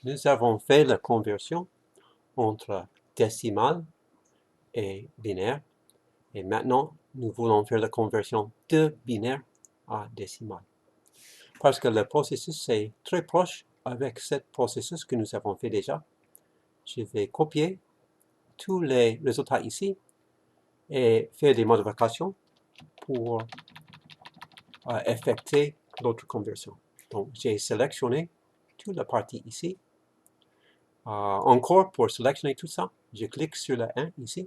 Nous avons fait la conversion entre décimal et binaire. Et maintenant, nous voulons faire la conversion de binaire à décimal. Parce que le processus est très proche avec ce processus que nous avons fait déjà. Je vais copier tous les résultats ici et faire des modifications pour effectuer l'autre conversion. Donc, j'ai sélectionné toute la partie ici. Encore, pour sélectionner tout ça, je clique sur le 1 ici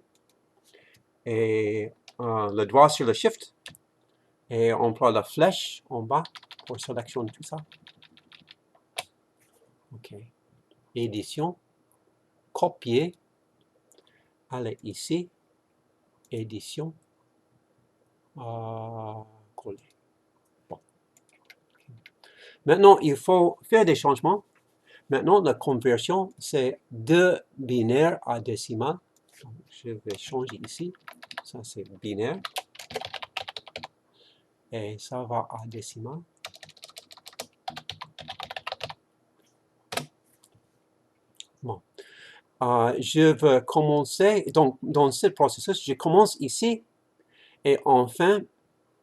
et le doigt sur le Shift et on prend la flèche en bas pour sélectionner tout ça. OK. Édition, copier, aller ici, édition, coller. Bon. Maintenant, il faut faire des changements. Maintenant, la conversion, c'est de binaire à décimal. Donc, je vais changer ici. Ça, c'est binaire. Et ça va à décimal. Bon. Je veux commencer, donc dans ce processus, je commence ici et enfin,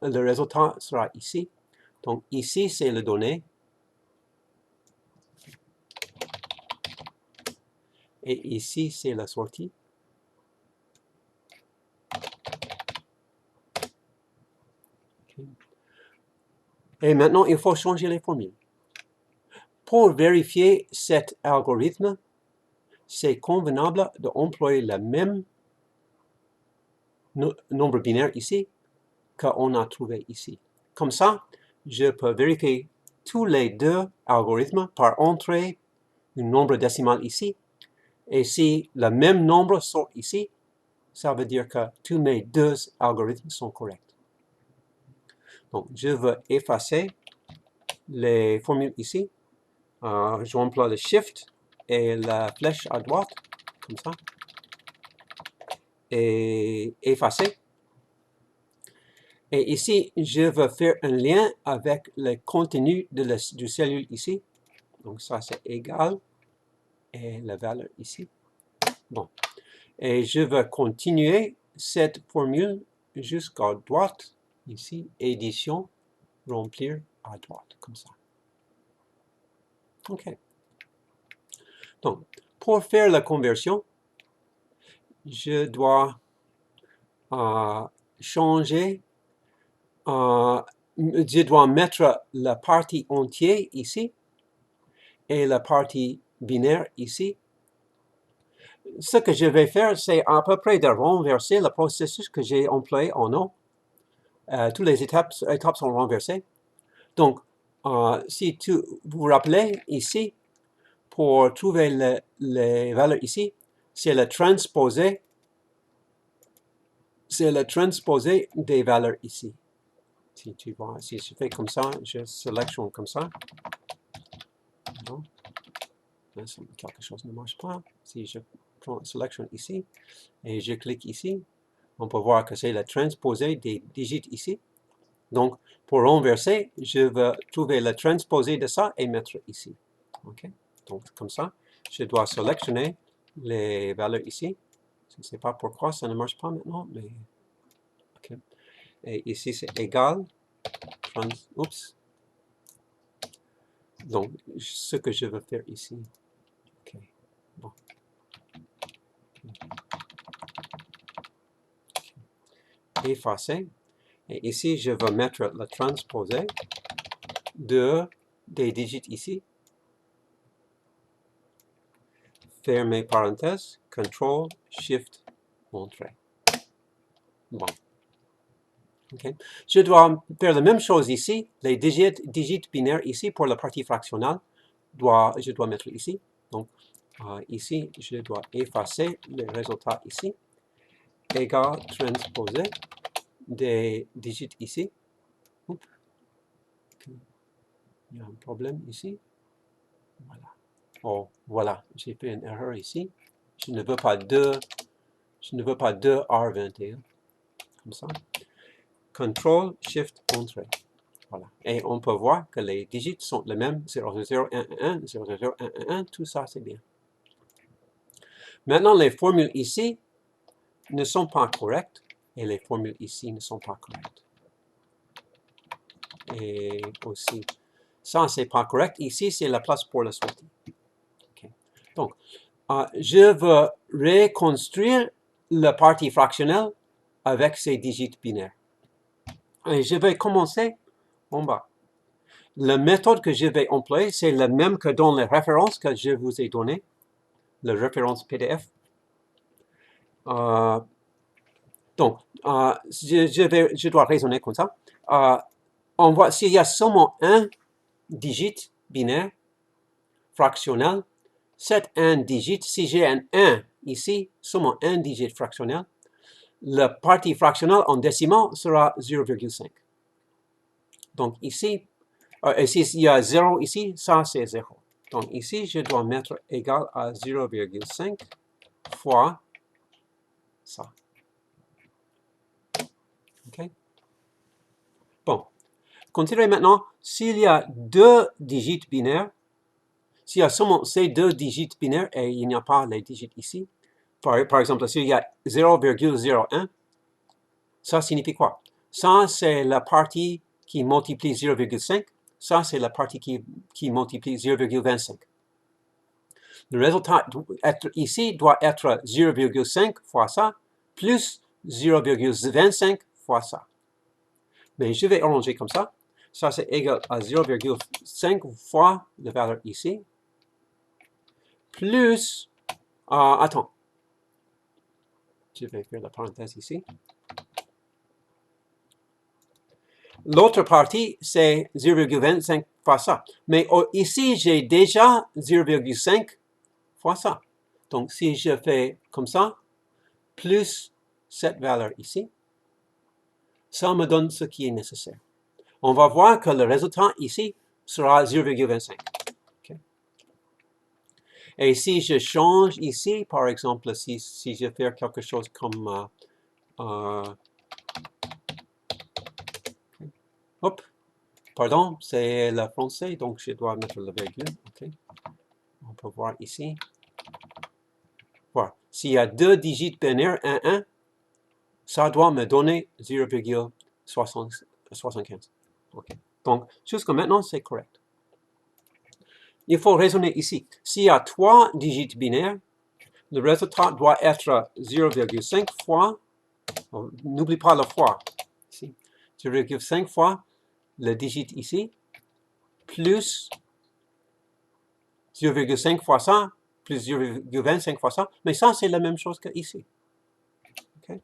le résultat sera ici. Donc ici, c'est les données. Et ici, c'est la sortie. Okay. Et maintenant, il faut changer les formules. Pour vérifier cet algorithme, c'est convenable d'employer le même nombre binaire ici qu'on a trouvé ici. Comme ça, je peux vérifier tous les deux algorithmes par entrer un nombre décimal ici. Et si le même nombre sort ici, ça veut dire que tous mes deux algorithmes sont corrects. Donc, je veux effacer les formules ici. J'emploie le Shift et la flèche à droite, comme ça. Et effacer. Et ici, je veux faire un lien avec le contenu du cellule ici. Donc, ça, c'est égal. Et la valeur ici. Bon. Et je veux continuer cette formule jusqu'à droite. Ici, édition, remplir à droite, comme ça. OK. Donc, pour faire la conversion, je dois changer, je dois mettre la partie entière ici et la partie binaire ici. Ce que je vais faire, c'est à peu près de renverser le processus que j'ai employé en haut. Toutes les étapes sont renversées. Donc, si vous vous rappelez ici, pour trouver les valeurs ici, c'est le transposé des valeurs ici. Si tu vois, si je fais comme ça, je sélectionne comme ça. Non. Là, quelque chose ne marche pas. Si je sélectionne ici et je clique ici, on peut voir que c'est le transposé des digits ici. Donc, pour renverser, je veux trouver le transposé de ça et mettre ici. OK? Donc, comme ça, je dois sélectionner les valeurs ici. Je ne sais pas pourquoi ça ne marche pas maintenant, mais... OK. Et ici, c'est égal. Oups. Donc, ce que je veux faire ici. OK. Bon. Okay. Effacer. Et ici, je veux mettre le transposé des digits ici. Fermer parenthèse, CTRL, SHIFT, montrer. Bon. Okay. Je dois faire la même chose ici. Les digits binaires ici pour la partie fractionnelle, je dois mettre ici. Donc, ici, je dois effacer le résultat ici. Égal transposé des digits ici. Oups. Okay. Il y a un problème ici. Voilà. Oh, voilà, j'ai fait une erreur ici. Je ne veux pas deux R21. Comme ça. CTRL, SHIFT, Entrée. Voilà. Et on peut voir que les digits sont les mêmes, 0, 0, 1, 1, 0, 0, 1, 1, 1, tout ça c'est bien. Maintenant, les formules ici ne sont pas correctes et les formules ici ne sont pas correctes. Et aussi, ça c'est pas correct. Ici, c'est la place pour la sortie. Okay. Donc, je veux reconstruire la partie fractionnelle avec ces digits binaires. Et je vais commencer en bas. La méthode que je vais employer, c'est la même que dans les références que je vous ai données, la référence PDF. Donc, je dois raisonner comme ça. On voit s'il y a seulement un digit binaire fractionnel, c'est un digit, si j'ai un 1 ici, seulement un digit fractionnel, la partie fractionnelle en décimal sera 0,5. Donc ici, s'il y a 0 ici, ça c'est 0. Donc ici, je dois mettre égal à 0,5 fois ça. OK? Bon. Considérez maintenant, s'il y a deux digits binaires, s'il y a seulement ces deux digits binaires et il n'y a pas les digits ici, par exemple, s'il y a 0,01, ça signifie quoi? Ça, c'est la partie qui multiplie 0,5. Ça, c'est la partie qui multiplie 0,25. Le résultat ici doit être 0,5 fois ça, plus 0,25 fois ça. Mais je vais arranger comme ça. Ça, c'est égal à 0,5 fois la valeur ici, plus, attends, je vais faire la parenthèse ici. L'autre partie, c'est 0,25 fois ça. Mais ici, j'ai déjà 0,5 fois ça. Donc, si je fais comme ça, plus cette valeur ici, ça me donne ce qui est nécessaire. On va voir que le résultat ici sera 0,25. Okay. Et si je change ici, par exemple, si je fais quelque chose comme... hop, pardon, c'est le français, donc je dois mettre la virgule. Okay. On peut voir ici. Voilà. S'il y a deux digits binaires, 1, 1, ça doit me donner 0,75. Okay. Donc, jusqu'à maintenant, c'est correct. Il faut raisonner ici. S'il y a trois digits binaires, le résultat doit être 0,5 fois, n'oublie pas la fois, ici, 0,5 fois le digit ici, plus 0,5 fois ça, plus 0,25 fois ça, mais ça, c'est la même chose qu'ici. OK?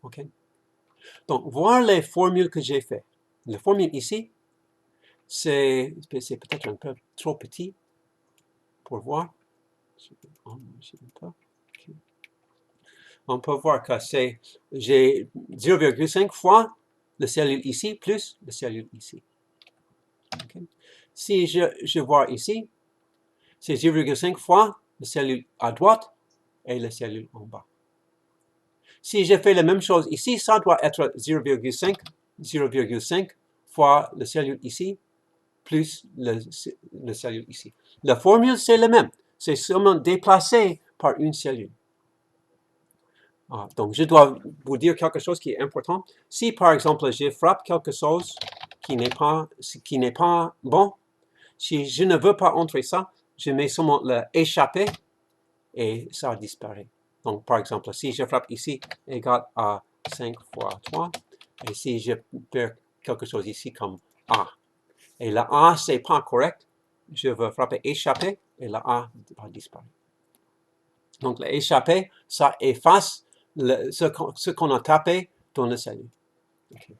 OK? Donc, voir les formules que j'ai faites. La formule ici, c'est peut-être un peu trop petit pour voir. On peut voir que j'ai 0,5 fois la cellule ici plus la cellule ici. Okay. Si je vois ici, c'est 0,5 fois la cellule à droite et la cellule en bas. Si je fais la même chose ici, ça doit être 0,5 fois la cellule ici plus la cellule ici. La formule, c'est la même. C'est seulement déplacé par une cellule. Donc, je dois vous dire quelque chose qui est important. Si, par exemple, je frappe quelque chose qui n'est pas bon, si je ne veux pas entrer ça, je mets seulement l'échappé et ça disparaît. Donc, par exemple, si je frappe ici égal à 5 fois 3, et si je fais quelque chose ici comme A, et la A, c'est pas correct, je veux frapper échappé et la A va disparaître. Donc, l'échappé, ça efface ce qu'on a tapé dans la cellule. Okay.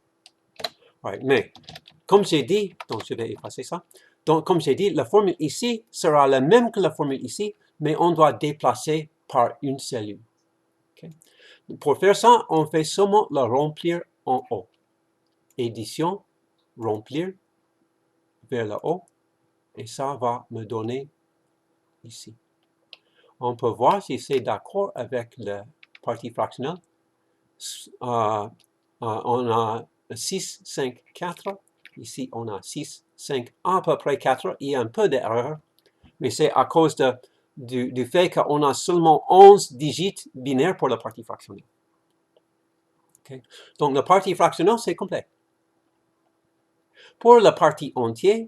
Right. Mais, comme j'ai dit, donc je vais effacer ça. Donc, comme j'ai dit, la formule ici sera la même que la formule ici, mais on doit déplacer par une cellule. Okay. Pour faire ça, on fait seulement le remplir en haut. Édition, remplir vers le haut, et ça va me donner ici. On peut voir si c'est d'accord avec la partie fractionnelle. on a 6, 5, 4. Ici, on a 6, 5, à peu près 4. Il y a un peu d'erreur, mais c'est à cause du fait qu'on a seulement 11 digits binaires pour la partie fractionnelle. Okay. Donc, la partie fractionnelle, c'est complet. Pour la partie entière,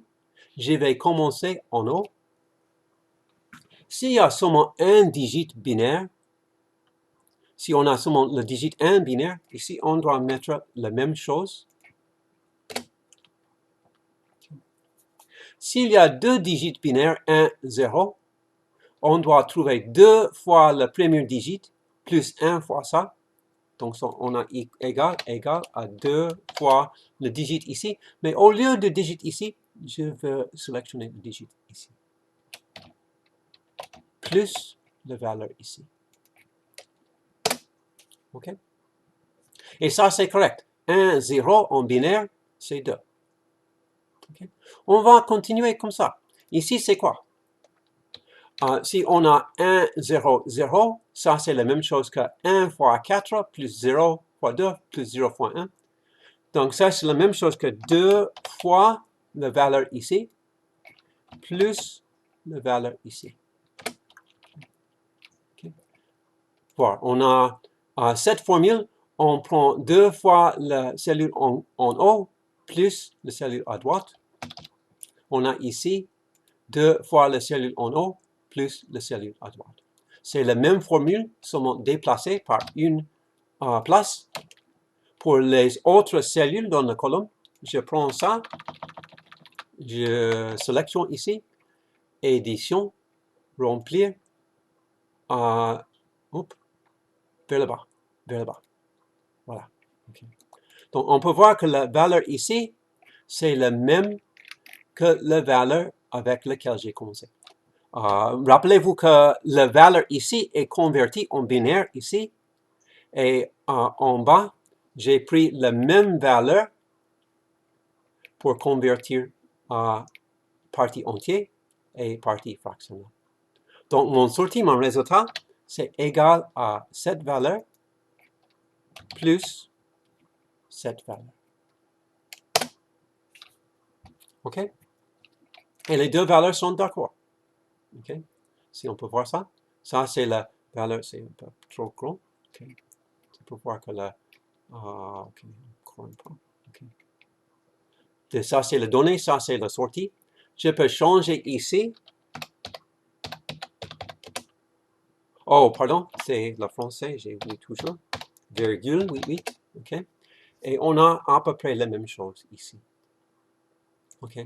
je vais commencer en haut. S'il y a seulement un digit binaire, si on a seulement le digit 1 binaire, ici, on doit mettre la même chose. S'il y a deux digits binaires, 1, 0, on doit trouver 2 fois le premier digit plus 1 fois ça. Donc, on a égal à 2 fois le digit ici. Mais au lieu de digit ici, je veux sélectionner le digit ici. Plus la valeur ici. OK? Et ça, c'est correct. 1, 0 en binaire, c'est 2. Okay? On va continuer comme ça. Ici, c'est quoi? Si on a 1, 0, 0, ça, c'est la même chose que 1 fois 4 plus 0 fois 2 plus 0 fois 1. Donc, ça, c'est la même chose que 2 fois la valeur ici plus la valeur ici. Okay. Voilà, on a cette formule, on prend 2 fois la cellule en haut plus la cellule à droite. On a ici 2 fois la cellule en haut plus la cellule à droite. C'est la même formule, seulement déplacée par une place. Pour les autres cellules dans la colonne, je prends ça, je sélectionne ici, édition, remplir, vers le bas, vers le bas. Voilà. Okay. Donc, on peut voir que la valeur ici, c'est la même que la valeur avec laquelle j'ai commencé. Rappelez-vous que la valeur ici est convertie en binaire ici, et en bas, j'ai pris la même valeur pour convertir à partie entière et partie fractionnelle. Donc, mon résultat, c'est égal à cette valeur plus cette valeur. OK? Et les deux valeurs sont d'accord. OK? Si on peut voir ça. Ça, c'est la valeur, c'est un peu trop grand. OK? Tu peux voir que la... OK, encore un peu. OK. Et ça, c'est la donnée, ça, c'est la sortie. Je peux changer ici. Oh, pardon, c'est le français, j'ai oublié toujours. Virgule, oui, oui. OK? Et on a à peu près la même chose ici. OK?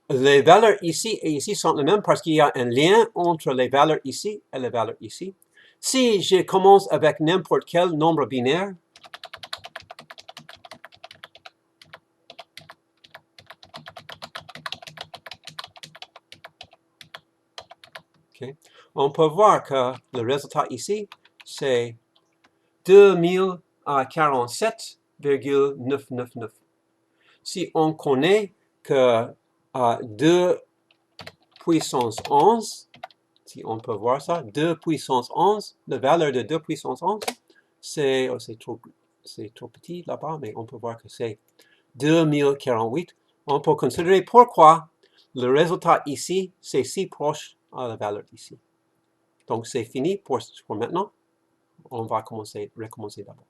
Les valeurs ici et ici sont les mêmes parce qu'il y a un lien entre les valeurs ici et les valeurs ici. Si je commence avec n'importe quel nombre binaire, okay, on peut voir que le résultat ici, c'est 2047,999. Si on connaît que 2 puissance 11, si on peut voir ça, 2 puissance 11, la valeur de 2 puissance 11, c'est trop petit là-bas, mais on peut voir que c'est 2048. On peut considérer pourquoi le résultat ici, c'est si proche à la valeur ici. Donc, c'est fini pour maintenant. On va recommencer d'abord.